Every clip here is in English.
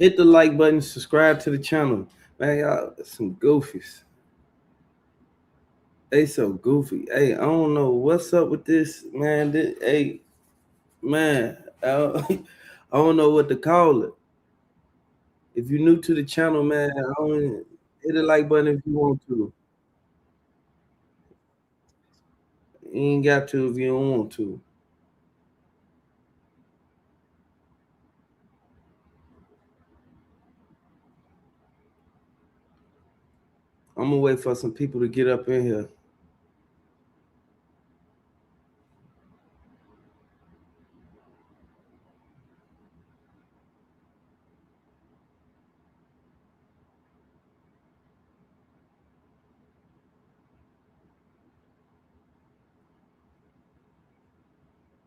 Hit the like button, subscribe to the channel. Man, y'all some goofies. They so goofy. Hey, I don't know what's up with this, man. Hey, man, I don't know what to call it. If you're new to the channel, man, hit the like button if you want to. You ain't got to if you don't want to. I'm gonna wait for some people to get up in here.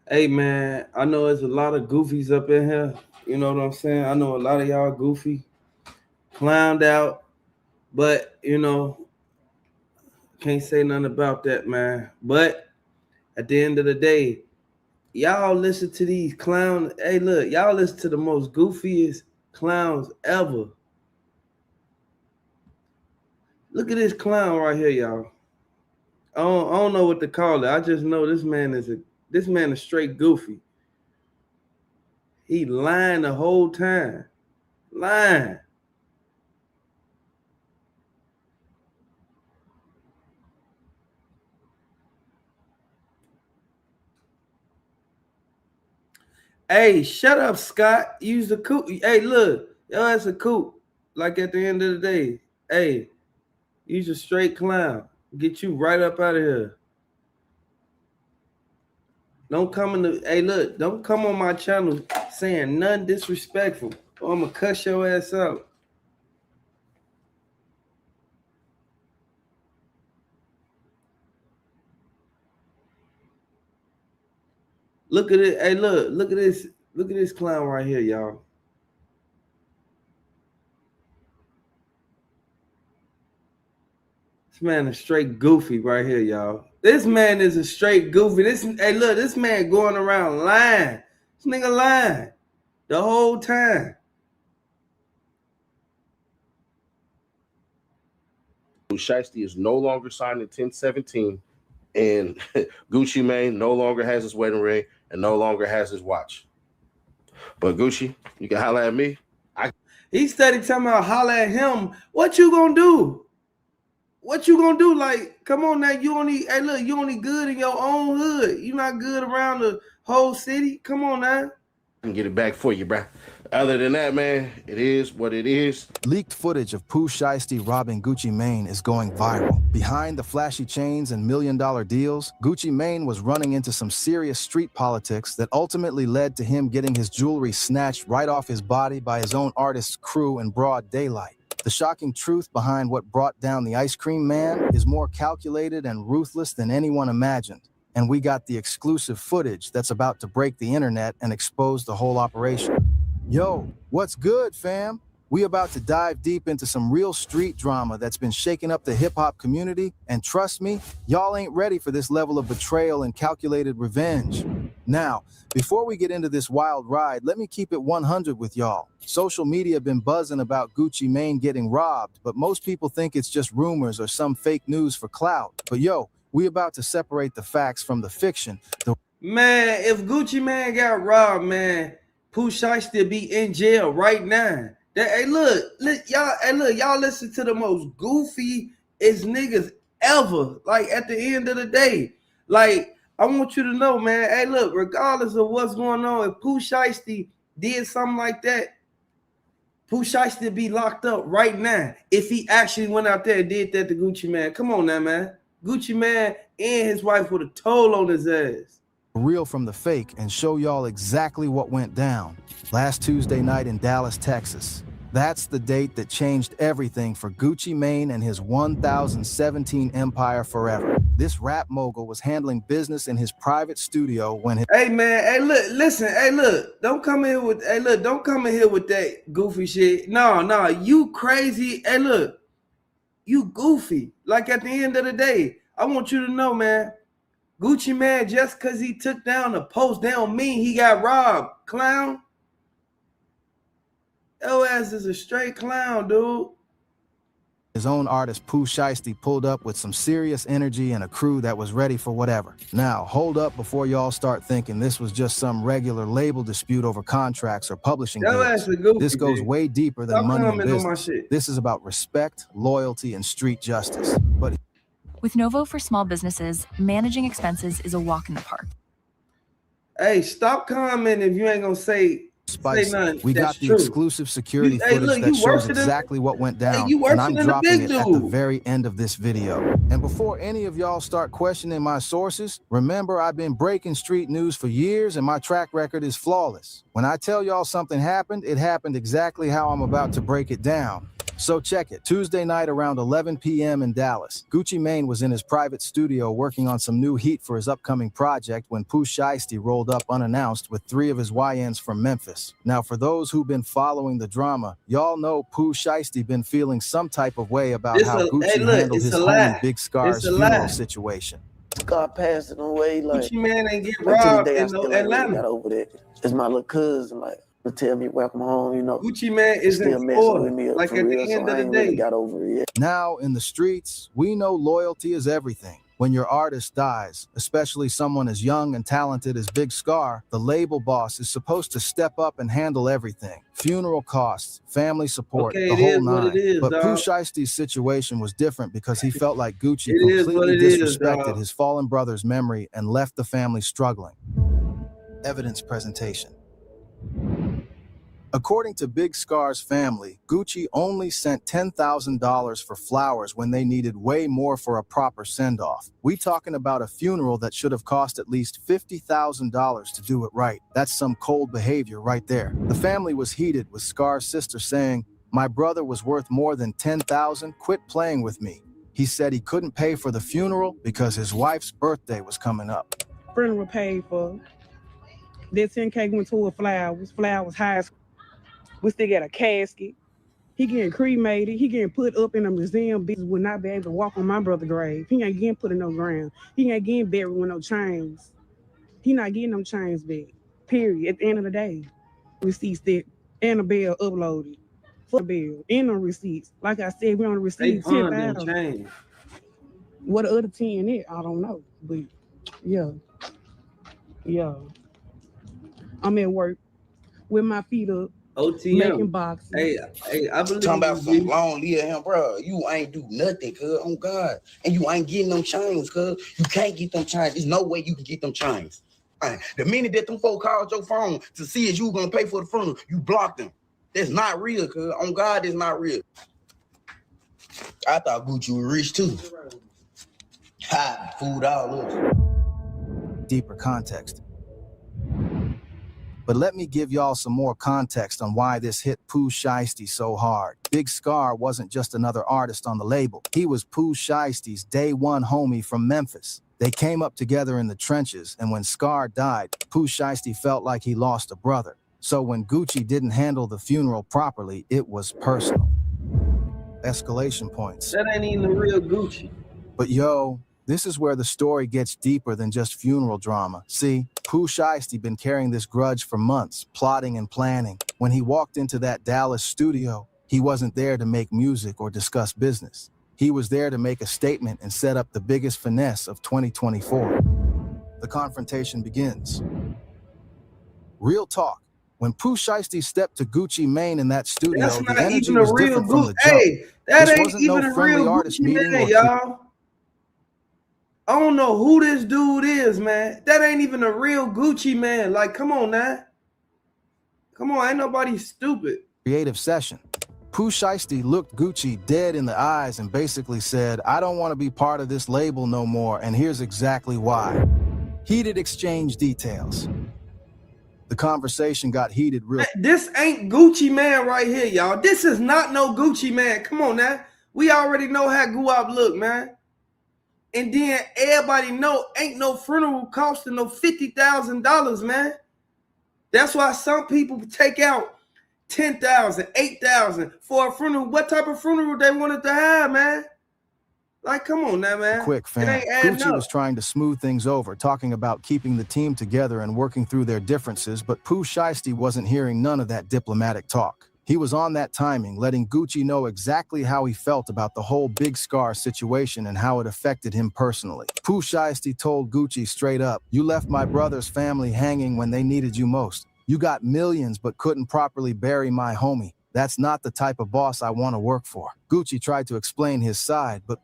Hey, man, I know there's a lot of goofies up in here. You know what I'm saying? I know a lot of y'all goofy, clowned out, but can't say nothing about that, man. But at the end of the day, y'all listen to these clowns. Hey, look, y'all listen to the most goofiest clowns ever. Look at this clown right here, y'all. I don't know what to call it. I just know this man is straight goofy. He lying the whole time. Lying. Hey, shut up, Scott. Use the coop. Hey, look, yo, that's a coop. Like at the end of the day, hey, use a straight clown. Get you right up out of here. Don't come in the. Hey, look, don't come on my channel saying nothing disrespectful, or I'm gonna cuss your ass out. Look at it. Hey, look at this. Look at this clown right here, y'all. This man is straight goofy right here, y'all. This man is a straight goofy. Hey, look, this man going around lying. This nigga lying the whole time. Shiesty is no longer signed in 1017, and Gucci Mane no longer has his wedding ring and no longer has his watch. But Gucci, you can holler at me. He steady talking about holler at him. What you gonna do? What you gonna do? Like, come on now. You only good in your own hood. You not good around the whole city. Come on now. I can get it back for you, bruh. Other than that, man, it is what it is. Leaked footage of Pooh Shiesty robbing Gucci Mane is going viral. Behind the flashy chains and million-dollar deals, Gucci Mane was running into some serious street politics that ultimately led to him getting his jewelry snatched right off his body by his own artist's crew in broad daylight. The shocking truth behind what brought down the ice cream man is more calculated and ruthless than anyone imagined. And we got the exclusive footage that's about to break the internet and expose the whole operation. Yo, what's good, fam? We about to dive deep into some real street drama that's been shaking up the hip-hop community, and trust me, y'all ain't ready for this level of betrayal and calculated revenge. Now, before we get into this wild ride, let me keep it 100 with y'all. Social media been buzzing about Gucci Mane getting robbed, but most people think it's just rumors or some fake news for clout. But yo, we about to separate the facts from the fiction. Man, if Gucci Mane got robbed, man, Pooh Shiesty be in jail right now. Hey, look, y'all listen to the most goofiest niggas ever. Like, at the end of the day, like, I want you to know, man. Hey, look, regardless of what's going on, if Pooh Shiesty did something like that, Pooh Shiesty be locked up right now. If he actually went out there and did that to Gucci Mane, come on now, man. Gucci Mane and his wife would have told on his ass. Real from the fake and show y'all exactly what went down last Tuesday night in Dallas, Texas. That's the date that changed everything for Gucci Mane and his 1017 empire forever. This rap mogul was handling business in his private studio when his— Hey man, hey look, listen, hey look, don't come in here with that goofy shit. No, you crazy. Hey look, you goofy. Like, at the end of the day, I want you to know, man, Gucci Mane, just because he took down a post, that don't mean he got robbed, clown. Your ass is a straight clown, dude. His own artist Pooh Shiesty pulled up with some serious energy and a crew that was ready for whatever. Now, hold up before y'all start thinking this was just some regular label dispute over contracts or publishing Your deals. ass is goofy, This goes dude. way deeper than Stop money and commenting on my business. shit. This is about respect, loyalty, and street justice. But With Novo for small businesses, managing expenses is a walk in the park. Hey, stop commenting if you ain't gonna say nothing. We got the exclusive security footage that shows exactly what went down, and I'm dropping it at the very end of this video. And before any of y'all start questioning my sources, remember I've been breaking street news for years and my track record is flawless. When I tell y'all something happened, it happened exactly how I'm about to break it down. So check it. Tuesday night around 11 p.m. in Dallas, Gucci Mane was in his private studio working on some new heat for his upcoming project when Pooh Shiesty rolled up unannounced with 3 of his YNs from Memphis. Now, for those who've been following the drama, y'all know Pooh Shiesty been feeling some type of way about how Gucci handled his homie Big Scar's funeral situation. Scar passing away, like Gucci Mane ain't get robbed in Atlanta. Got over that. It's my little cousin, like, to tell me welcome home, you know. Gucci Mane is still in messing Florida, with me like for at real, the end so of I the ain't day. really got over it yet. Now, in the streets, we know loyalty is everything. When your artist dies, especially someone as young and talented as Big Scar, the label boss is supposed to step up and handle everything. Funeral costs, family support, the whole nine. But Pooh Shiesty's situation was different because he felt like Gucci completely disrespected his fallen brother's memory and left the family struggling. Evidence presentation. According to Big Scar's family, Gucci only sent $10,000 for flowers when they needed way more for a proper send-off. We talking about a funeral that should have cost at least $50,000 to do it right. That's some cold behavior right there. The family was heated with Scar's sister saying, "My brother was worth more than $10,000, quit playing with me." He said he couldn't pay for the funeral because his wife's birthday was coming up. Funeral paid for. That 10K went to flowers. Flowers high school. We still got a casket. He getting cremated. He getting put up in a museum. Bitches would not be able to walk on my brother's grave. He ain't getting put in no ground. He ain't getting buried with no chains. He not getting no chains back. Period. At the end of the day. Receipts that and a bill uploaded. For the bill. And no receipts. Like I said, we on the receipt 10,000. What the other 10 is, I don't know. But yeah. Yeah. I'm at work with my feet up. OTM. Making boxes. Hey, I believe talking about some long live him, bro. You ain't do nothing, cuz, on God. And you ain't getting them chains, cuz. You can't get them chains. There's no way you can get them chains. Right. The minute that them folk called your phone to see if you gonna pay for the funeral, you blocked them. That's not real, cuz. On God, that's not real. I thought Gucci was rich too. Ha, food all up. Deeper context. But let me give y'all some more context on why this hit Pooh Shiesty so hard. Big Scar wasn't just another artist on the label. He was Pooh Shiesty's day one homie from Memphis. They came up together in the trenches, and when Scar died, Pooh Shiesty felt like he lost a brother. So when Gucci didn't handle the funeral properly, it was personal. Escalation points. That ain't even the real Gucci. But yo, this is where the story gets deeper than just funeral drama. See, Pooh Shiesty been carrying this grudge for months, plotting and planning. When he walked into that Dallas studio, he wasn't there to make music or discuss business. He was there to make a statement and set up the biggest finesse of 2024. The confrontation begins. Real talk. When Pooh Shiesty stepped to Gucci Mane in that studio, the energy was different from the jump. Hey, that this ain't wasn't even no a friendly real artist Gucci meeting, man, y'all. I don't know who this dude is, man. That ain't even a real Gucci man. Like, come on now. Come on, ain't nobody stupid. Creative session. Pooh Shiesty looked Gucci dead in the eyes and basically said, "I don't want to be part of this label no more, and here's exactly why." Heated exchange details. The conversation got heated real. This ain't Gucci man right here, y'all. This is not no Gucci man. Come on now. We already know how Guap look, man. And then everybody know ain't no funeral costing no $50,000, man. That's why some people take out $10,000, $8,000 for a funeral. What type of funeral they wanted to have, man? Like, come on now, man. Quick, fam. Gucci was trying to smooth things over, talking about keeping the team together and working through their differences, but Pooh Shiesty wasn't hearing none of that diplomatic talk. He was on that timing, letting Gucci know exactly how he felt about the whole Big Scar situation and how it affected him personally. Pooh Shiesty told Gucci straight up, "You left my brother's family hanging when they needed you most. You got millions but couldn't properly bury my homie. That's not the type of boss I want to work for." Gucci tried to explain his side, but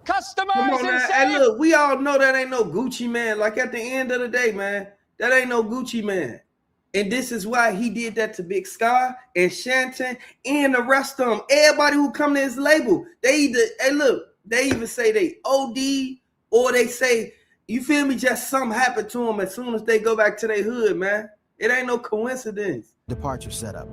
Come on now. Hey, look, we all know that ain't no Gucci man. Like at the end of the day, man, that ain't no Gucci man. And this is why he did that to Big Sky and Shanton and the rest of them. Everybody who come to his label, they either, hey, look, they even say they OD or they say, you feel me, just something happened to them as soon as they go back to their hood, man. It ain't no coincidence. departure setup.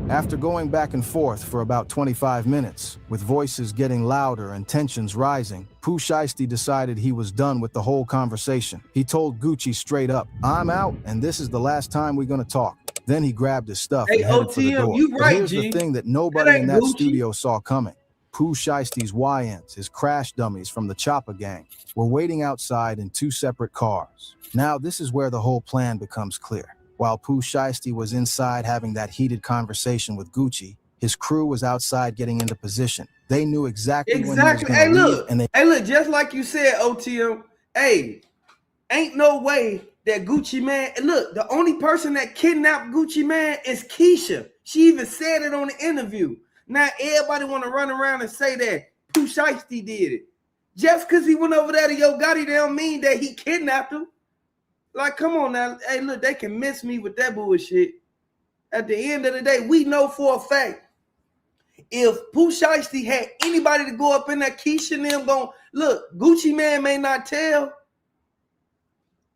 After going back and forth for about 25 minutes, with voices getting louder and tensions rising, Pooh Shiesty decided he was done with the whole conversation. He told Gucci straight up, "I'm out, and this is the last time we're gonna talk." Then he grabbed his stuff and headed for the door. you But right, here's G. the thing that nobody in that Gucci. studio saw coming. Pooh Shiesty's YNs, his crash dummies from the Chopper gang, were waiting outside in two separate cars. Now this is where the whole plan becomes clear. While Pooh Shiesty was inside having that heated conversation with Gucci, his crew was outside getting into position. They knew exactly when he was Exactly. going Hey, to leave, look. and they Hey, look, just like you said, OTM, hey, ain't no way that Gucci Man, look, the only person that kidnapped Gucci Man is Keisha. She even said it on the interview. Now everybody want to run around and say that Pooh Shiesty did it. Just because he went over there to Yo Gotti, they don't mean that he kidnapped him. Like, come on now. Hey, look, they can miss me with that bullshit. At the end of the day, we know for a fact, if Pooh Shiesty had anybody to go up in that, Keisha and them going, look, Gucci Man may not tell,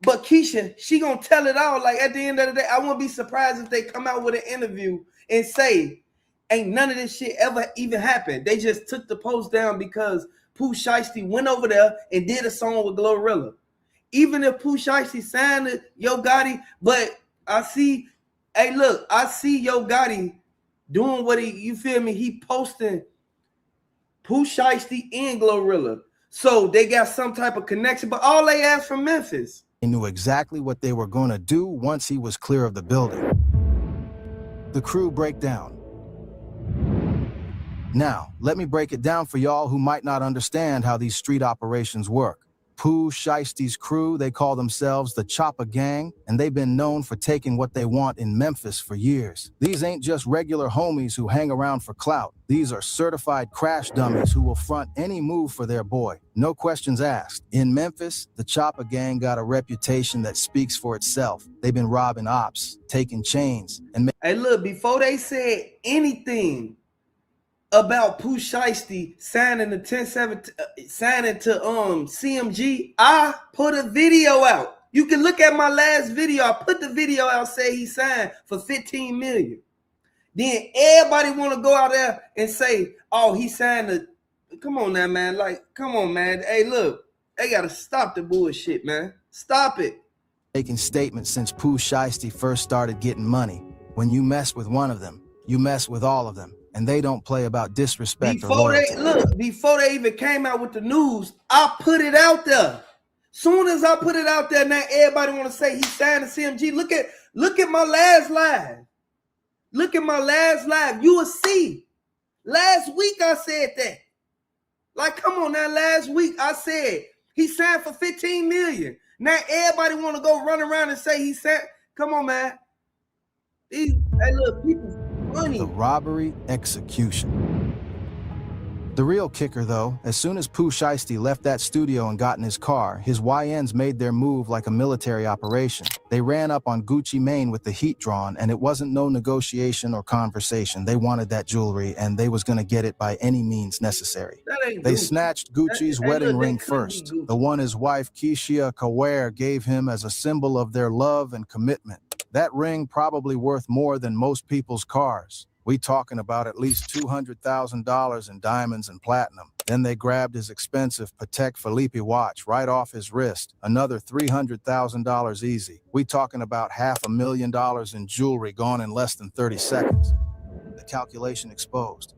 but Keisha, she gonna tell it all. Like, at the end of the day, I wouldn't be surprised if they come out with an interview and say, ain't none of this shit ever even happened. They just took the post down because Pooh Shiesty went over there and did a song with Glorilla. Even if Pooh Shiesty signed it, Yo Gotti, but I see, hey, look, I see Yo Gotti doing what you feel me? He posting Pooh Shiesty and Glorilla. So they got some type of connection, but all they asked from Memphis. They knew exactly what they were going to do once he was clear of the building. The crew breakdown. Now, let me break it down for y'all who might not understand how these street operations work. Pooh Shiesty's crew, they call themselves the Chopper Gang, and they've been known for taking what they want in Memphis for years. These ain't just regular homies who hang around for clout. These are certified crash dummies who will front any move for their boy. No questions asked. In Memphis, the Chopper Gang got a reputation that speaks for itself. They've been robbing ops, taking chains, and Hey, look, before they said anything about Pooh Shiesty signing the 10-7, signing to CMG, I put a video out. You can look at my last video. I put the video out, say he signed for $15 million. Then everybody want to go out there and say, oh, he signed the. Come on now, man. Like, come on, man. Hey, look, they gotta stop the bullshit, man. Stop it. Making statements since Pooh Shiesty first started getting money. When you mess with one of them, you mess with all of them. And they don't play about disrespect or loyalty. Before they even came out with the news, I put it out there. Soon as I put it out there, now everybody want to say he signed to CMG. Look at my last live. Look at my last live. You will see. Last week I said that. Like, come on now. Last week I said he signed for $15 million. Now everybody want to go run around and say he signed. Come on, man. Hey, look, people. The robbery execution. The real kicker, though, as soon as Pooh Shiesty left that studio and got in his car, his YNs made their move like a military operation. They ran up on Gucci Mane with the heat drawn, and it wasn't no negotiation or conversation. They wanted that jewelry, and they was going to get it by any means necessary. They snatched Gucci's wedding ring first, the one his wife Keisha Kaware gave him as a symbol of their love and commitment. That ring probably worth more than most people's cars. We talking about at least $200,000 in diamonds and platinum. Then they grabbed his expensive Patek Philippe watch right off his wrist. Another $300,000 easy. We talking about $500,000 in jewelry gone in less than 30 seconds. The calculation exposed.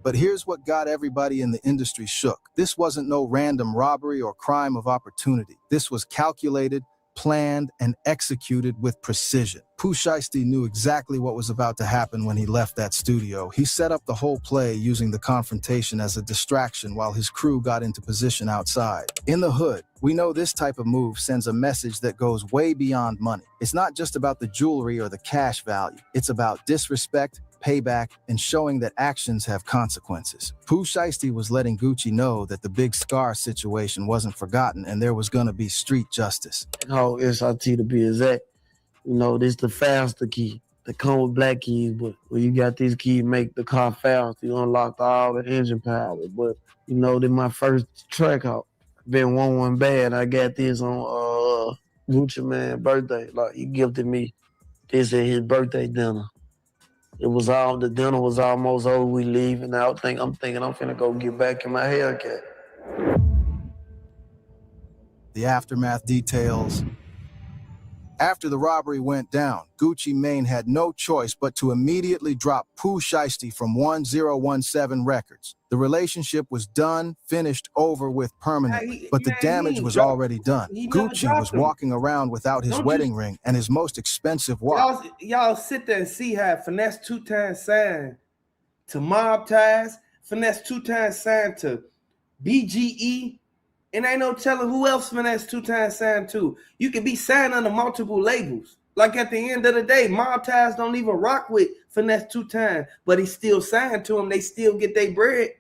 But here's what got everybody in the industry shook. This wasn't no random robbery or crime of opportunity. This was calculated, planned, and executed with precision. Pooh Shiesty knew exactly what was about to happen when he left that studio. He set up the whole play using the confrontation as a distraction while his crew got into position outside. In the hood, we know this type of move sends a message that goes way beyond money. It's not just about the jewelry or the cash value. It's about disrespect, payback, and showing that actions have consequences. Pooh Shiesty was letting Gucci know that the Big Scar situation wasn't forgotten and there was gonna be street justice. How SRT to be exact. You know, this the faster key. They come with black keys, but when you got these keys, make the car fast. You unlock all the engine power. But, you know, this my first track out. Been one bad. I got this on Gucci Mane's birthday. Like, he gifted me this at his birthday dinner. The dinner was almost over. We leaving out. I'm thinking I'm finna go get back in my haircut. The aftermath details. After the robbery went down, Gucci Mane had no choice but to immediately drop Pooh Shiesty from 1017 Records. The relationship was done, finished, over with permanently, but the damage was already done. Gucci was walking around without his wedding ring and his most expensive watch. Y'all sit there and see how Finesse 2 times signed to Mob Ties, Finesse 2 times signed to BGE, and ain't no telling who else Finesse 2 times signed to. You can be signed under multiple labels. Like at the end of the day, Mob Ties don't even rock with Finesse 2 times, but he still signed to them. They still get their bread.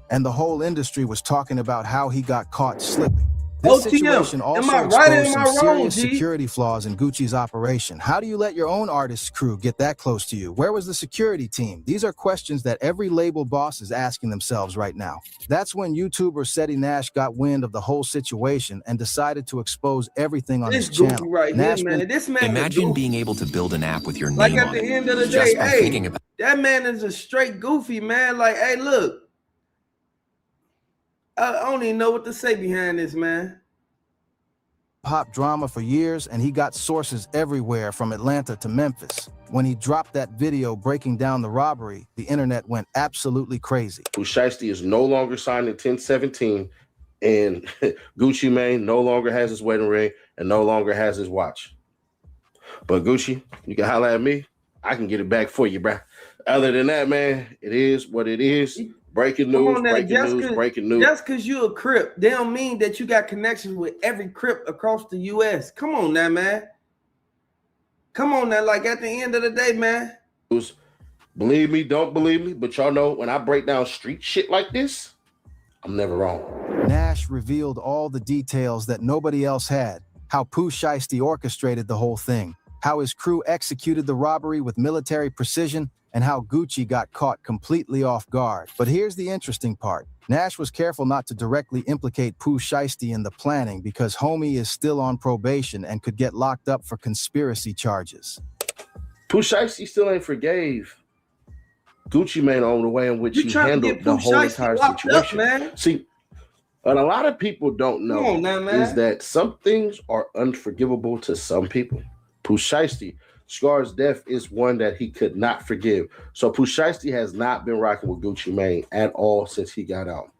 And the whole industry was talking about how he got caught slipping. This situation also exposed some serious security flaws in Gucci's operation. How do you let your own artist's crew get that close to you? Where was the security team? These are questions that every label boss is asking themselves right now. That's when YouTuber Seti Nash got wind of the whole situation and decided to expose everything on his channel. Imagine being able to build an app with your name like at on the it. end of the Just day, by hey, thinking about that man is a straight goofy, man. Like, hey, look, I don't even know what to say behind this, man. Pop drama for years, and he got sources everywhere from Atlanta to Memphis. When he dropped that video breaking down the robbery, the internet went absolutely crazy. Pooh Shiesty is no longer signed in 1017, and Gucci Mane no longer has his wedding ring and no longer has his watch. But Gucci, you can holler at me. I can get it back for you, bruh. Other than that, man, it is what it is. Breaking news, breaking news. Just because you a Crip, they don't mean that you got connections with every Crip across the U.S. Come on now, man. Come on now, like at the end of the day, man. Believe me, don't believe me, but y'all know when I break down street shit like this, I'm never wrong. Nash revealed all the details that nobody else had, how Pooh Shiesty orchestrated the whole thing, how his crew executed the robbery with military precision, and how Gucci got caught completely off guard. But here's the interesting part. Nash was careful not to directly implicate Pooh Shiesty in the planning because homie is still on probation and could get locked up for conspiracy charges. Pooh Shiesty still ain't forgave Gucci Mane on the way in which he handled the whole entire situation. Man. See, what a lot of people don't know is that some things are unforgivable to some people. Pooh Shiesty, Scar's death is one that he could not forgive. So Pooh Shiesty has not been rocking with Gucci Mane at all since he got out.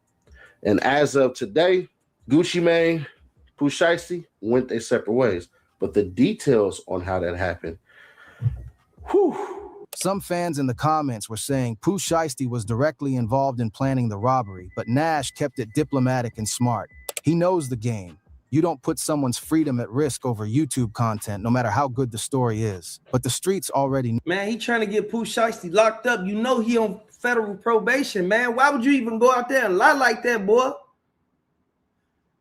And as of today, Gucci Mane, Pooh Shiesty went their separate ways. But the details on how that happened, whew. Some fans in the comments were saying Pooh Shiesty was directly involved in planning the robbery, but Nash kept it diplomatic and smart. He knows the game. You don't put someone's freedom at risk over YouTube content, no matter how good the story is. But the streets already... Man, he trying to get Pooh Shiesty locked up. You know he on federal probation, man. Why would you even go out there and lie like that, boy?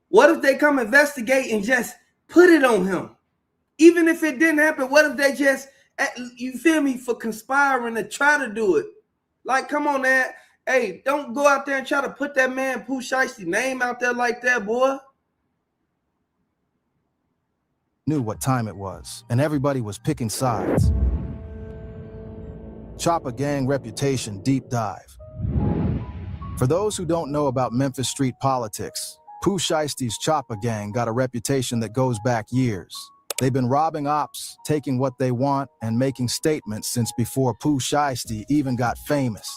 What if they come investigate and just put it on him? Even if it didn't happen, what if they just, you feel me, for conspiring to try to do it? Like, come on, man. Hey, don't go out there and try to put that man Pooh Shiesty name out there like that, boy. Knew what time it was, and everybody was picking sides. Chopper Gang reputation deep dive. For those who don't know about Memphis street politics, Pooh Shiesty's Chopper Gang got a reputation that goes back years. They've been robbing ops, taking what they want, and making statements since before Pooh Shiesty even got famous.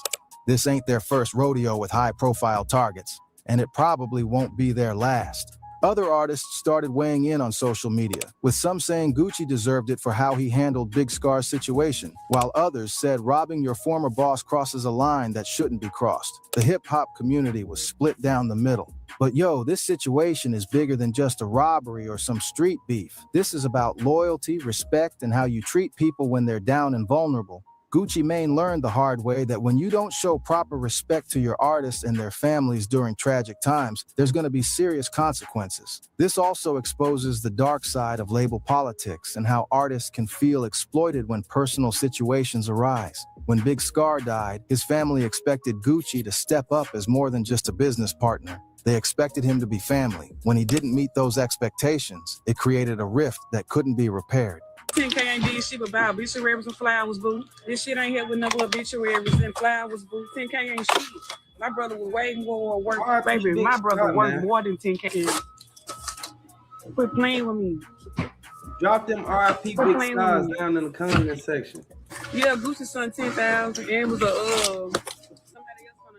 This ain't their first rodeo with high-profile targets, and it probably won't be their last. Other artists started weighing in on social media, with some saying Gucci deserved it for how he handled Big Scar's situation, while others said robbing your former boss crosses a line that shouldn't be crossed. The hip-hop community was split down the middle. But yo, this situation is bigger than just a robbery or some street beef. This is about loyalty, respect, and how you treat people when they're down and vulnerable. Gucci Mane learned the hard way that when you don't show proper respect to your artists and their families during tragic times, there's going to be serious consequences. This also exposes the dark side of label politics and how artists can feel exploited when personal situations arise. When Big Scar died, his family expected Gucci to step up as more than just a business partner. They expected him to be family. When he didn't meet those expectations, it created a rift that couldn't be repaired. 10K ain't did shit but buy obituaries and flowers, boo. This shit ain't here with no obituaries and flowers, boo. 10K ain't shit. My brother was way more work, baby. My brother worked more than 10K. Quit playing with me. Drop them RIP Big Stars down in the comment section. Yeah, Gucci son 10,000, and it was somebody else on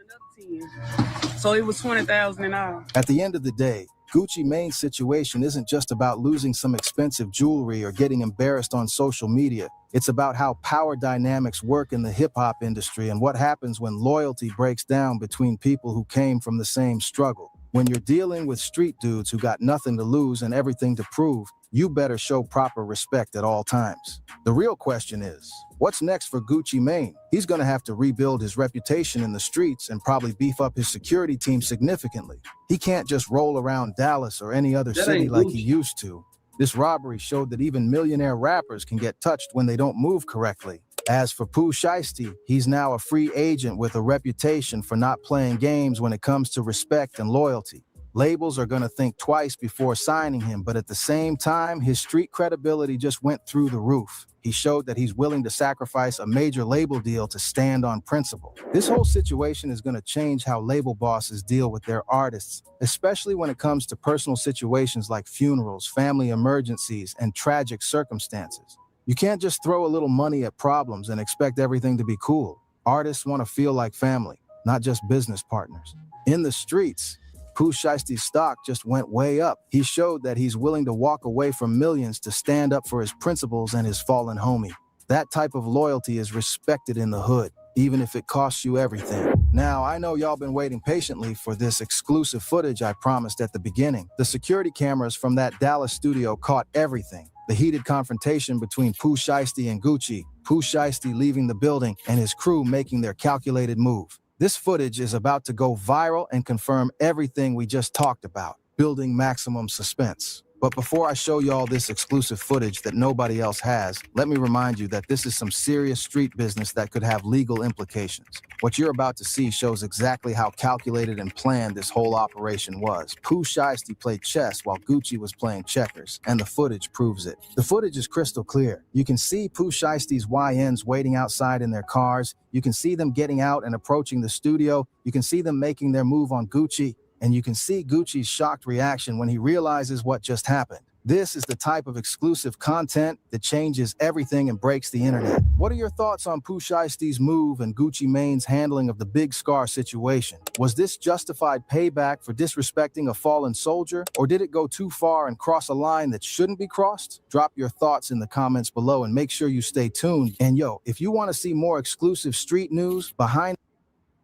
another 10. So it was 20,000 in all. At the end of the day, Gucci Mane's situation isn't just about losing some expensive jewelry or getting embarrassed on social media. It's about how power dynamics work in the hip-hop industry and what happens when loyalty breaks down between people who came from the same struggle. When you're dealing with street dudes who got nothing to lose and everything to prove, you better show proper respect at all times. The real question is, what's next for Gucci Mane? He's gonna have to rebuild his reputation in the streets and probably beef up his security team significantly. He can't just roll around Dallas or any other city like he used to. This robbery showed that even millionaire rappers can get touched when they don't move correctly. As for Pooh Shiesty, he's now a free agent with a reputation for not playing games when it comes to respect and loyalty. Labels are going to think twice before signing him, but at the same time, his street credibility just went through the roof. He showed that he's willing to sacrifice a major label deal to stand on principle. This whole situation is going to change how label bosses deal with their artists, especially when it comes to personal situations like funerals, family emergencies, and tragic circumstances. You can't just throw a little money at problems and expect everything to be cool. Artists want to feel like family, not just business partners. In the streets, Pooh Shiesty's stock just went way up. He showed that he's willing to walk away from millions to stand up for his principles and his fallen homie. That type of loyalty is respected in the hood, even if it costs you everything. Now, I know y'all been waiting patiently for this exclusive footage I promised at the beginning. The security cameras from that Dallas studio caught everything. The heated confrontation between Pooh Shiesty and Gucci, Pooh Shiesty leaving the building, and his crew making their calculated move. This footage is about to go viral and confirm everything we just talked about, building maximum suspense. But before I show y'all this exclusive footage that nobody else has, let me remind you that this is some serious street business that could have legal implications. What you're about to see shows exactly how calculated and planned this whole operation was. Pooh Shiesty played chess while Gucci was playing checkers, and the footage proves it. The footage is crystal clear. You can see Pooh Shiesty's YNs waiting outside in their cars. You can see them getting out and approaching the studio. You can see them making their move on Gucci. And you can see Gucci's shocked reaction when he realizes what just happened. This is the type of exclusive content that changes everything and breaks the internet. What are your thoughts on Pooh Shiesty's move and Gucci Mane's handling of the Big Scar situation? Was this justified payback for disrespecting a fallen soldier, or did it go too far and cross a line that shouldn't be crossed? Drop your thoughts in the comments below and make sure you stay tuned. And yo, if you want to see more exclusive street news, behind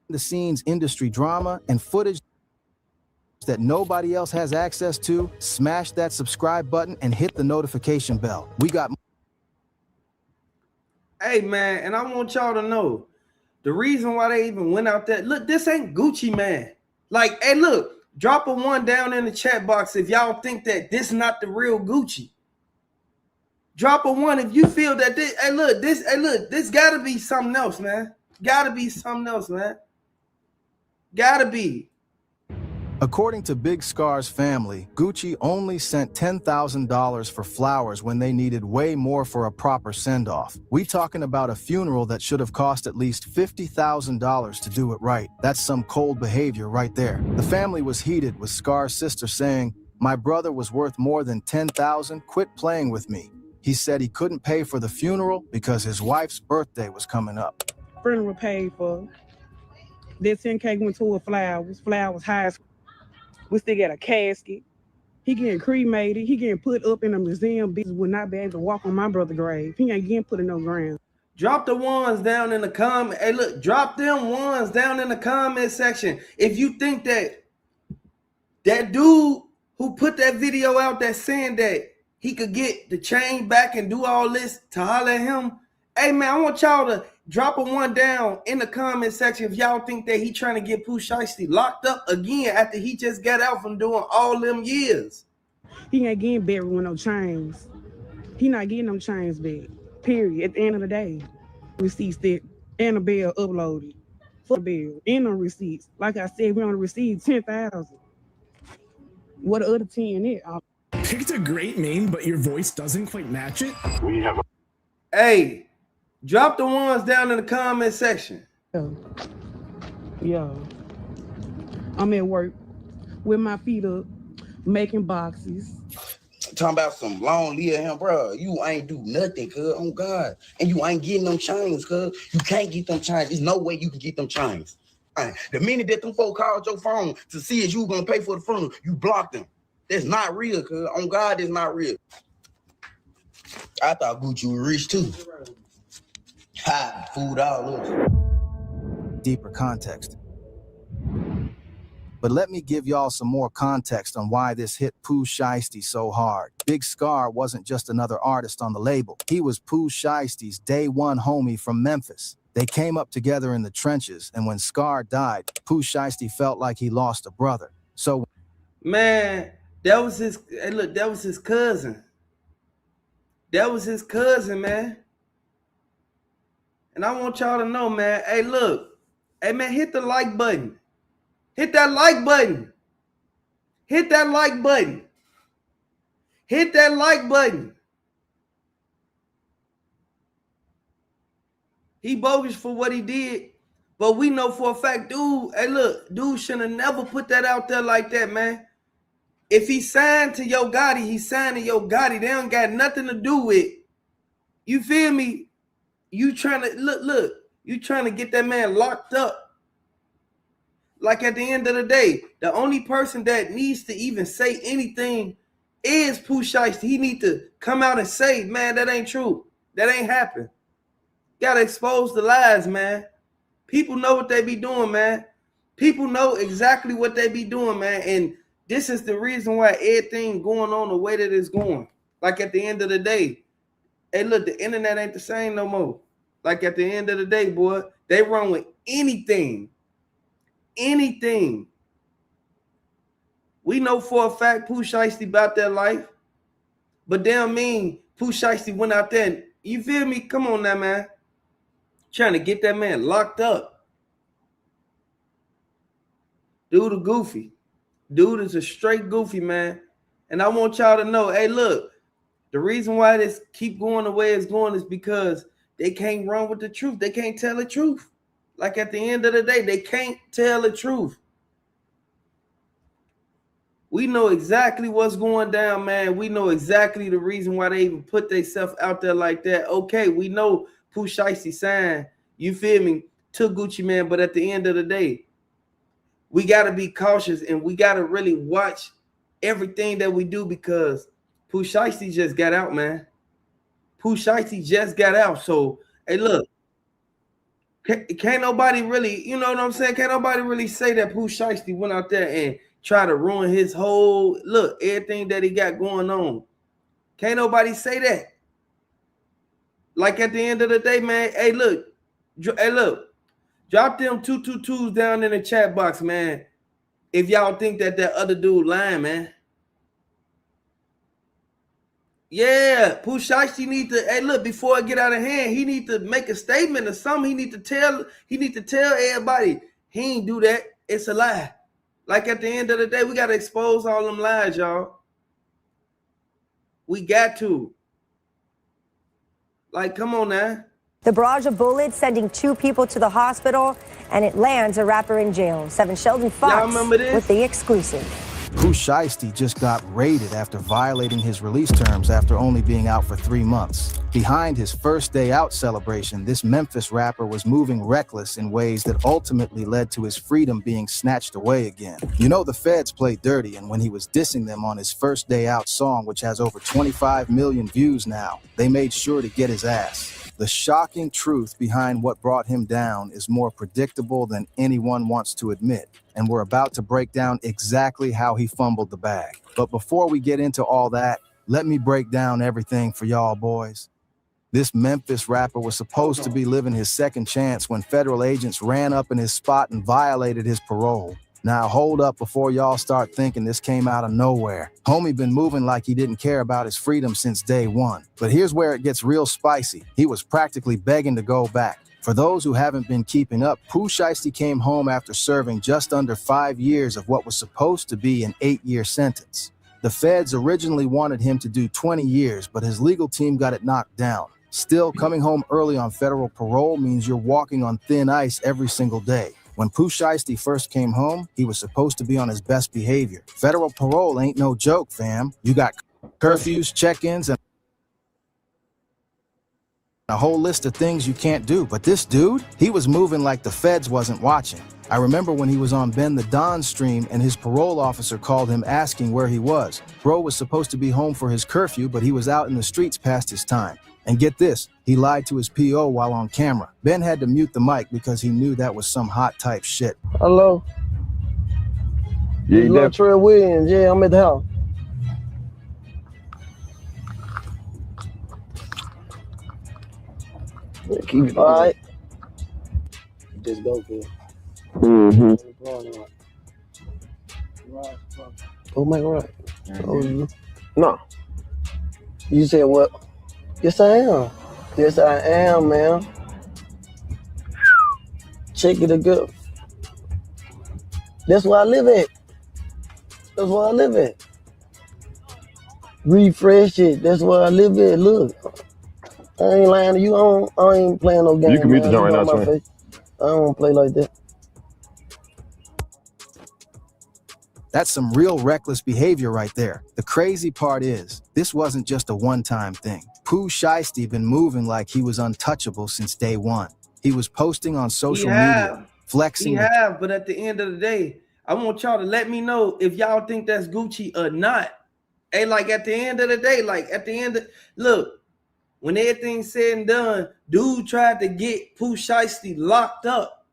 the scenes industry drama, and footage that nobody else has access to, smash that subscribe button and hit the notification bell. We got. Hey man, and I want y'all to know the reason why they even went out there. Look, this ain't Gucci Mane. Like, hey, look, drop a one down in the chat box if y'all think that this not the real Gucci. Drop a one if you feel that this. Hey, look, this gotta be something else, man. Gotta be something else, man. Gotta be. According to Big Scar's family, Gucci only sent $10,000 for flowers when they needed way more for a proper send-off. We talking about a funeral that should have cost at least $50,000 to do it right. That's some cold behavior right there. The family was heated, with Scar's sister saying, "My brother was worth more than $10,000, quit playing with me." He said he couldn't pay for the funeral because his wife's birthday was coming up. Funeral paid for. That 10K went to flowers high school. We still got a casket. He getting cremated. He getting put up in a museum. Bitches would not be able to walk on my brother's grave. He ain't getting put in no ground. Drop the ones down in the comment. Hey, look, drop them ones down in the comment section. If you think that dude who put that video out that's saying that he could get the chain back and do all this to holler at him, hey, man, I want y'all to drop a one down in the comment section if y'all think that he trying to get Pooh Shiesty locked up again after he just got out from doing all them years. He ain't getting buried with no chains. He not getting them chains back. Period. At the end of the day, receipts that Annabelle uploaded for the bill and on receipts. Like I said, we on the receipt 10,000. What the other 10 is? Picked a great name, but your voice doesn't quite match it. Hey, drop the ones down in the comment section. Yeah. I'm at work with my feet up, making boxes. Talking about some long live him, bro. You ain't do nothing, cuz, on God. And you ain't getting them chains, cuz. You can't get them chains. There's no way you can get them chains. The minute that them folk called your phone to see if you were gonna pay for the funeral, you blocked them. That's not real, cuz. On God, that's not real. I thought Gucci was rich too. Ha, food all over. Deeper context. But let me give y'all some more context on why this hit Pooh Shiesty so hard. Big Scar wasn't just another artist on the label. He was Pooh Shiesty's day one homie from Memphis. They came up together in the trenches, and when Scar died, Pooh Shiesty felt like he lost a brother. So, man, that was his. Hey, look, that was his cousin. That was his cousin, man. And I want y'all to know, man. Hey, look, hey, man, hit the like button. Hit that like button. Hit that like button. Hit that like button. He bogus for what he did, but we know for a fact, dude, hey, look, dude shouldn't have never put that out there like that, man. If he signed to Yo Gotti, he signed to Yo Gotti. They don't got nothing to do with, you feel me? You trying to, look, you trying to get that man locked up. Like at the end of the day, the only person that needs to even say anything is Pooh Shiesty. He need to come out and say, man, that ain't true. That ain't happened. Gotta expose the lies, man. People know what they be doing, man. People know exactly what they be doing, man. And this is the reason why everything going on the way that it's going. Like at the end of the day, hey, look, the internet ain't the same no more. Like at the end of the day, boy, they run with anything. Anything. We know for a fact Pooh Shiesty about that life. But damn mean Pooh Shiesty went out there and, you feel me? Come on now, man. Trying to get that man locked up. Dude a goofy. Dude is a straight goofy, man. And I want y'all to know, hey, look, the reason why this keep going the way it's going is because they can't run with the truth. They can't tell the truth. Like at the end of the day, they can't tell the truth. We know exactly what's going down, man. We know exactly the reason why they even put themselves out there like that. Okay, we know Pooh Shiesty signed, you feel me, to Gucci Man, but at the end of the day, we got to be cautious and we got to really watch everything that we do because Pooh Shiesty just got out, man. Pooh Shiesty just got out. So, hey, look, can't nobody really, you know what I'm saying? Can't nobody really say that Pooh Shiesty went out there and try to ruin his whole, look, everything that he got going on. Can't nobody say that. Like at the end of the day, man, hey, look, drop them 222s down in the chat box, man. If y'all think that other dude lying, man. Yeah, Pooh Shiesty need to, hey, look, before it get out of hand, he need to make a statement or something. He need to tell everybody he ain't do that. It's a lie. Like at the end of the day, we got to expose all them lies, y'all. We got to. Like, come on now. The barrage of bullets sending 2 people to the hospital, and it lands a rapper in jail. 7 Sheldon Fox with the exclusive. Pooh Shiesty just got raided after violating his release terms after only being out for 3 months. Behind his first day out celebration, this Memphis rapper was moving reckless in ways that ultimately led to his freedom being snatched away again. You know the feds play dirty, and when he was dissing them on his first day out song, which has over 25 million views now, they made sure to get his ass. The shocking truth behind what brought him down is more predictable than anyone wants to admit, and we're about to break down exactly how he fumbled the bag. But before we get into all that, let me break down everything for y'all boys. This Memphis rapper was supposed to be living his second chance when federal agents ran up in his spot and violated his parole. Now hold up before y'all start thinking this came out of nowhere. Homie been moving like he didn't care about his freedom since day one. But here's where it gets real spicy. He was practically begging to go back. For those who haven't been keeping up, Pooh Shiesty came home after serving just under 5 years of what was supposed to be an 8-year sentence. The feds originally wanted him to do 20 years, but his legal team got it knocked down. Still, coming home early on federal parole means you're walking on thin ice every single day. When Pooh Shiesty first came home, he was supposed to be on his best behavior. Federal parole ain't no joke, fam. You got curfews, check-ins, and a whole list of things you can't do. But this dude, he was moving like the feds wasn't watching. I remember when he was on Ben the Don stream and his parole officer called him asking where he was. Bro was supposed to be home for his curfew, but he was out in the streets past his time. And get this, he lied to his PO while on camera. Ben had to mute the mic because he knew that was some hot type shit. Hello? Yeah, Latrell Williams. Yeah, I'm at the house. Keep it all right. Just go for it. Oh my God. Oh, no. You said what? Yes, I am. Yes, I am, man. Check it again. That's where I live at. That's where I live at. Refresh it. That's where I live at. Look. I ain't lying to you. I ain't playing no game. You can mute the joint right now, twin. I don't play like that. That's some real reckless behavior right there. The crazy part is, this wasn't just a one-time thing. Pooh Shiesty been moving like he was untouchable since day one. He was posting on social media, flexing. But at the end of the day, I want y'all to let me know if y'all think that's Gucci or not. Hey, like at the end of the day, look, when everything's said and done, dude tried to get Pooh Shiesty locked up.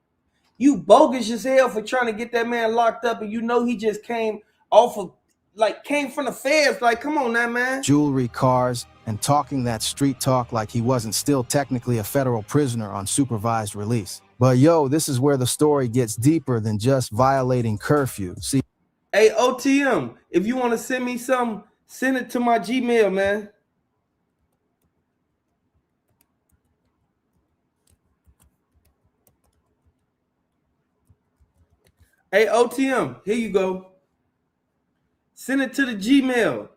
You bogus as hell for trying to get that man locked up, and you know he just came from the feds. Like, come on now, man. Jewelry, cars, and talking that street talk like he wasn't still technically a federal prisoner on supervised release. But yo, this is where the story gets deeper than just violating curfew. See, hey, OTM, if you want to send me something, send it to my Gmail, man. Hey, OTM, here you go. Send it to the Gmail.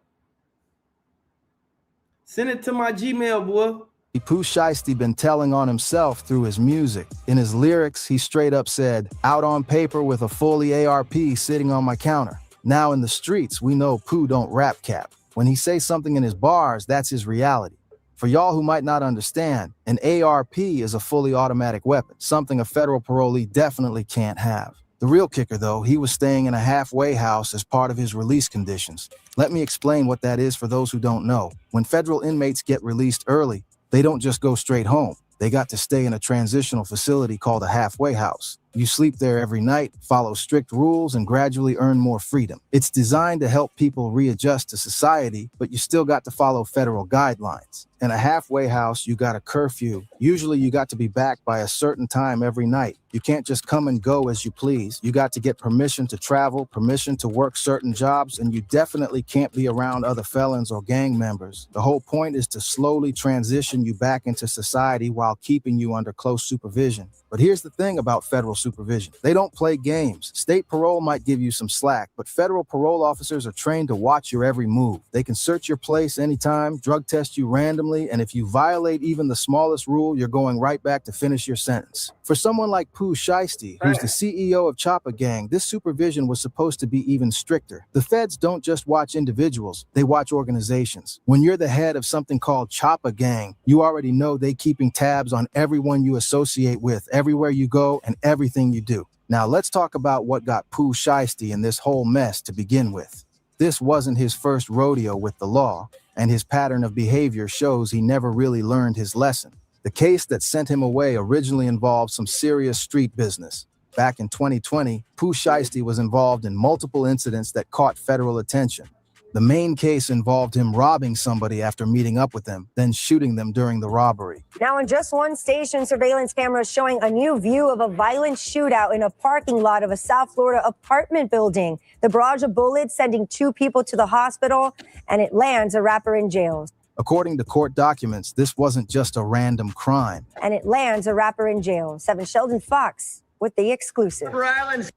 Send it to my Gmail, boy. Pooh Shiesty been telling on himself through his music. In his lyrics, he straight up said, out on paper with a fully ARP sitting on my counter. Now in the streets, we know Pooh don't rap cap. When he says something in his bars, that's his reality. For y'all who might not understand, an ARP is a fully automatic weapon, something a federal parolee definitely can't have. The real kicker, though, he was staying in a halfway house as part of his release conditions. Let me explain what that is for those who don't know. When federal inmates get released early, they don't just go straight home. They got to stay in a transitional facility called a halfway house. You sleep there every night, follow strict rules, and gradually earn more freedom. It's designed to help people readjust to society, but you still got to follow federal guidelines. In a halfway house, you got a curfew. Usually you got to be back by a certain time every night. You can't just come and go as you please. You got to get permission to travel, permission to work certain jobs, and you definitely can't be around other felons or gang members. The whole point is to slowly transition you back into society while keeping you under close supervision. But here's the thing about federal supervision. They don't play games. State parole might give you some slack, but federal parole officers are trained to watch your every move. They can search your place anytime, drug test you randomly, and if you violate even the smallest rule, you're going right back to finish your sentence. For someone like Pooh Shiesty, who's the CEO of Choppa Gang, this supervision was supposed to be even stricter. The feds don't just watch individuals, they watch organizations. When you're the head of something called Choppa Gang, you already know they keeping tabs on everyone you associate with, everywhere you go, and everything you do. Now let's talk about what got Pooh Shiesty in this whole mess to begin with. This wasn't his first rodeo with the law, and his pattern of behavior shows he never really learned his lesson. The case that sent him away originally involved some serious street business. Back in 2020, Pooh Shiesty was involved in multiple incidents that caught federal attention. The main case involved him robbing somebody after meeting up with them, then shooting them during the robbery. Now, in just one station, surveillance cameras showing a new view of a violent shootout in a parking lot of a South Florida apartment building. The barrage of bullets sending 2 people to the hospital, and it lands a rapper in jail. According to court documents, this wasn't just a random crime. And it lands a rapper in jail. 7 Sheldon Fox with the exclusive. Island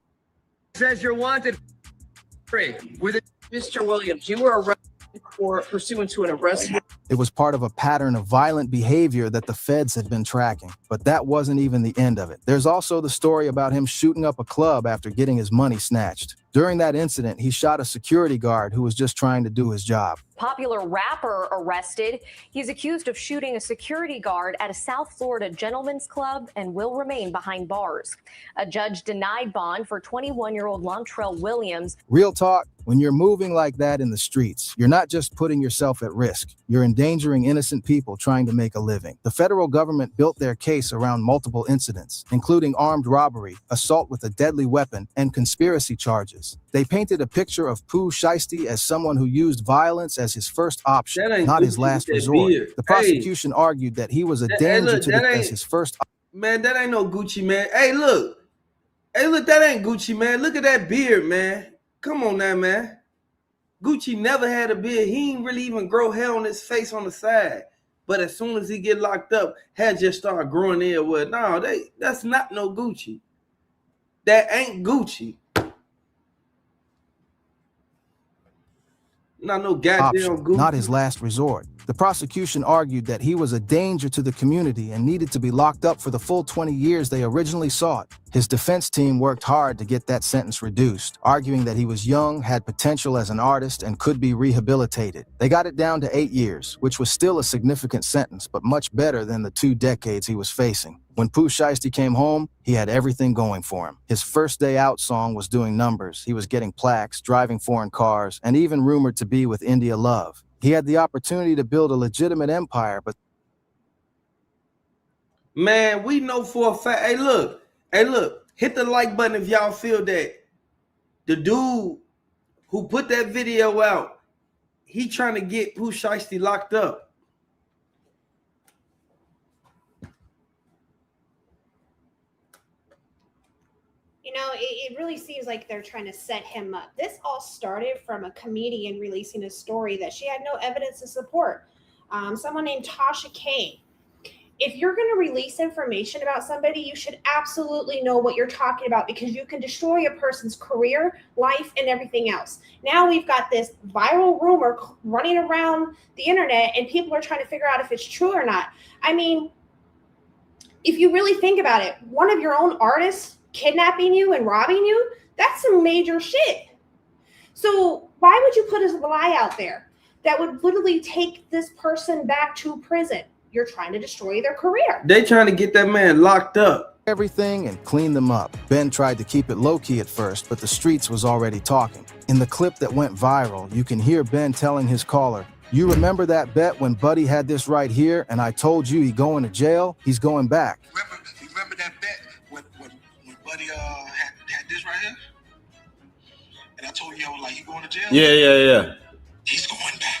says you're wanted. With Mr. Williams, you were arrested for pursuant to an arrest. It was part of a pattern of violent behavior that the feds had been tracking. But that wasn't even the end of it. There's also the story about him shooting up a club after getting his money snatched. During that incident, he shot a security guard who was just trying to do his job. Popular rapper arrested. He's accused of shooting a security guard at a South Florida gentleman's club and will remain behind bars. A judge denied bond for 21-year-old Lontrell Williams. Real talk, when you're moving like that in the streets, you're not just putting yourself at risk. You're endangering innocent people trying to make a living. The federal government built their case around multiple incidents, including armed robbery, assault with a deadly weapon, and conspiracy charges. They painted a picture of Pooh Shiesty as someone who used violence as his first option, not his last resort. The prosecution argued that he was a danger to the as his first. Man, that ain't no Gucci, man. Hey, look, that ain't Gucci, man. Look at that beard, man. Come on now, man. Gucci never had a beard. He ain't really even grow hair on his face on the side. But as soon as he get locked up, hair just start growing there. Well, no, that's not no Gucci. That ain't Gucci. Not no goddamn Gucci. Not his last resort. The prosecution argued that he was a danger to the community and needed to be locked up for the full 20 years they originally sought. His defense team worked hard to get that sentence reduced, arguing that he was young, had potential as an artist, and could be rehabilitated. They got it down to 8 years, which was still a significant sentence, but much better than the 2 decades he was facing. When Pooh Shiesty came home, he had everything going for him. His first day out song was doing numbers. He was getting plaques, driving foreign cars, and even rumored to be with India Love. He had the opportunity to build a legitimate empire, but... Man, we know for a fact. Hey, look, hit the like button if y'all feel that the dude who put that video out, he trying to get Pooh Shiesty locked up. You know, it really seems like they're trying to set him up. This all started from a comedian releasing a story that she had no evidence to support. Someone named Tasha Kane. If you're going to release information about somebody, you should absolutely know what you're talking about because you can destroy a person's career, life, and everything else. Now we've got this viral rumor running around the internet, and people are trying to figure out if it's true or not. I mean, if you really think about it, one of your own artists kidnapping you and robbing you, that's some major shit. So why would you put a lie out there that would literally take this person back to prison? You're trying to destroy their career. They trying to get that man locked up. Everything and clean them up. Ben tried to keep it low-key at first, but the streets was already talking. In the clip that went viral, you can hear Ben telling his caller, "You remember that bet when Buddy had this right here and I told you he going to jail? He's going back." Remember that bet when Buddy had this right here? And I told you, I was like, he going to jail? Yeah. He's going back.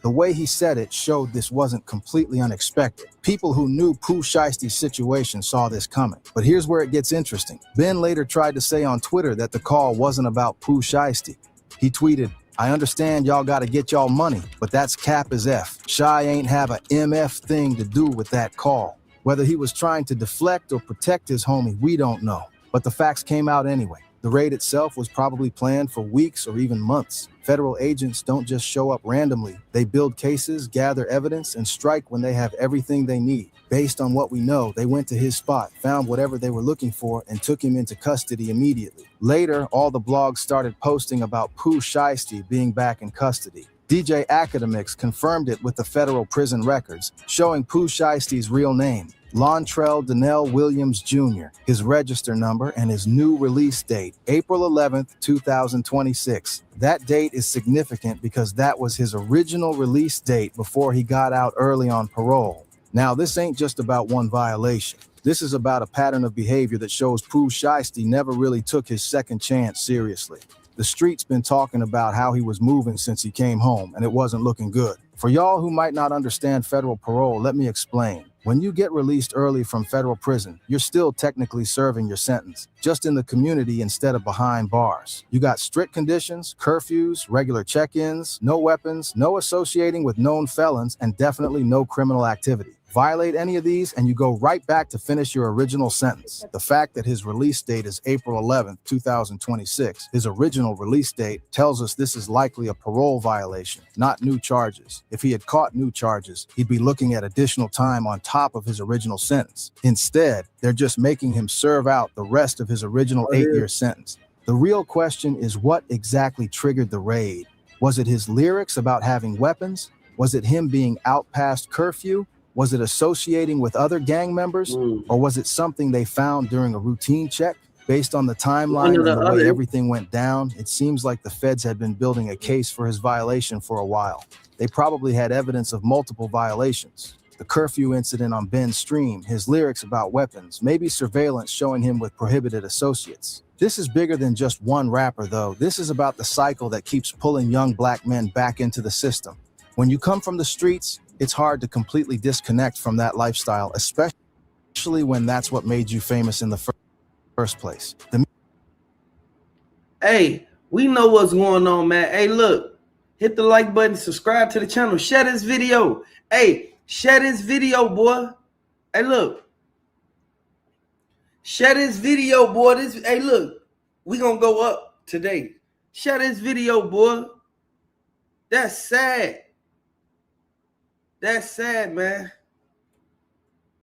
The way he said it showed this wasn't completely unexpected. People who knew Pooh Shiesty's situation saw this coming. But here's where it gets interesting. Ben later tried to say on Twitter that the call wasn't about Pooh Shiesty. He tweeted, "I understand y'all gotta get y'all money, but that's cap as F. Shy ain't have a MF thing to do with that call." Whether he was trying to deflect or protect his homie, we don't know. But the facts came out anyway. The raid itself was probably planned for weeks or even months. Federal agents don't just show up randomly. They build cases, gather evidence, and strike when they have everything they need. Based on what we know, they went to his spot, found whatever they were looking for, and took him into custody immediately. Later, all the blogs started posting about Pooh Shiesty being back in custody. DJ Academics confirmed it with the federal prison records, showing Pooh Shiesty's real name, Lontrell Donnell Williams Jr., his register number, and his new release date, April 11th, 2026. That date is significant because that was his original release date before he got out early on parole. Now, this ain't just about one violation. This is about a pattern of behavior that shows Pooh Shiesty never really took his second chance seriously. The street's been talking about how he was moving since he came home, and it wasn't looking good. For y'all who might not understand federal parole, let me explain. When you get released early from federal prison, you're still technically serving your sentence, just in the community instead of behind bars. You got strict conditions, curfews, regular check-ins, no weapons, no associating with known felons, and definitely no criminal activity. Violate any of these and you go right back to finish your original sentence. The fact that his release date is April 11th, 2026, his original release date, tells us this is likely a parole violation, not new charges. If he had caught new charges, he'd be looking at additional time on top of his original sentence. Instead, they're just making him serve out the rest of his original 8-year sentence. The real question is what exactly triggered the raid? Was it his lyrics about having weapons? Was it him being out past curfew? Was it associating with other gang members? Or was it something they found during a routine check? Based on the timeline and the way everything went down, it seems like the feds had been building a case for his violation for a while. They probably had evidence of multiple violations. The curfew incident on Ben's stream, his lyrics about weapons, maybe surveillance showing him with prohibited associates. This is bigger than just one rapper, though. This is about the cycle that keeps pulling young black men back into the system. When you come from the streets, it's hard to completely disconnect from that lifestyle, especially when that's what made you famous in the first place. Hey, we know what's going on, man. Hey, look, hit the like button, subscribe to the channel, share this video. Hey, share this video, boy. Hey, look. Share this video, boy. Hey, look, we gonna go up today. Share this video, boy. That's sad. That's sad, man.